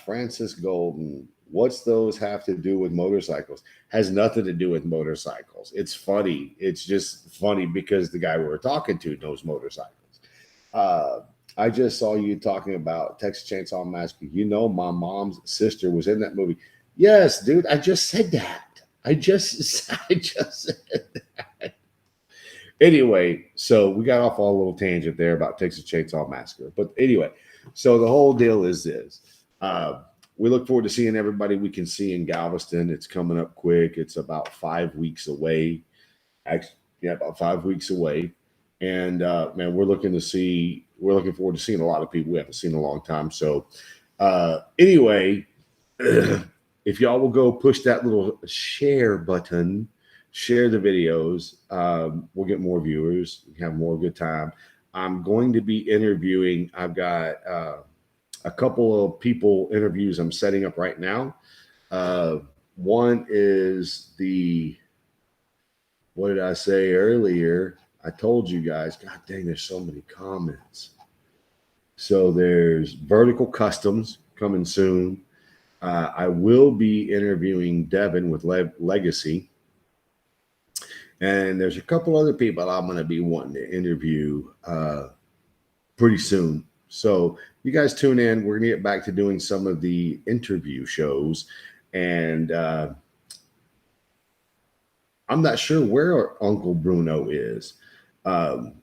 Francis Golden, what's those have to do with motorcycles? Has nothing to do with motorcycles. It's funny. It's just funny because the guy we were talking to knows motorcycles. I just saw you talking about Texas Chainsaw Massacre. You know, my mom's sister was in that movie. Yes, dude. I just said that. I just said that. Anyway, so we got off on a little tangent there about Texas Chainsaw Massacre. But anyway, so the whole deal is this. We look forward to seeing everybody we can see in Galveston. It's coming up quick. It's about 5 weeks away. Actually, yeah, about 5 weeks away. And man, we're looking forward to seeing a lot of people we haven't seen in a long time. So anyway, if y'all will go push that little share button, share the videos, we'll get more viewers, have more good time. I'm going to be interviewing. I've got a couple of people interviews I'm setting up right now. One is what did I say earlier? I told you guys, God dang, there's so many comments. So there's Vertical Customs coming soon. I will be interviewing Devin with Legacy. And there's a couple other people I'm going to be wanting to interview pretty soon. So you guys tune in. We're going to get back to doing some of the interview shows. And I'm not sure where Uncle Bruno is. Yeah,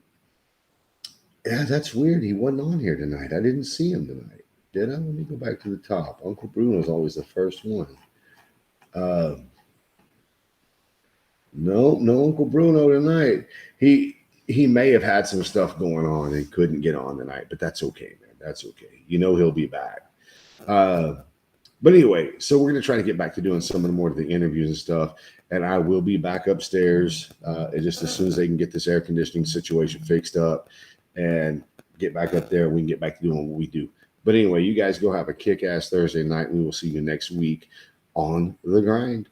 that's weird. He wasn't on here tonight. I didn't see him tonight. Did I? Let me go back to the top. Uncle Bruno's always the first one. No Uncle Bruno tonight. He may have had some stuff going on and couldn't get on tonight, but that's okay, man. That's okay. You know he'll be back. But anyway, so we're going to try to get back to doing some of the more of the interviews and stuff. And I will be back upstairs just as soon as they can get this air conditioning situation fixed up and get back up there. We can get back to doing what we do. But anyway, you guys go have a kick-ass Thursday night. We will see you next week on The Grind.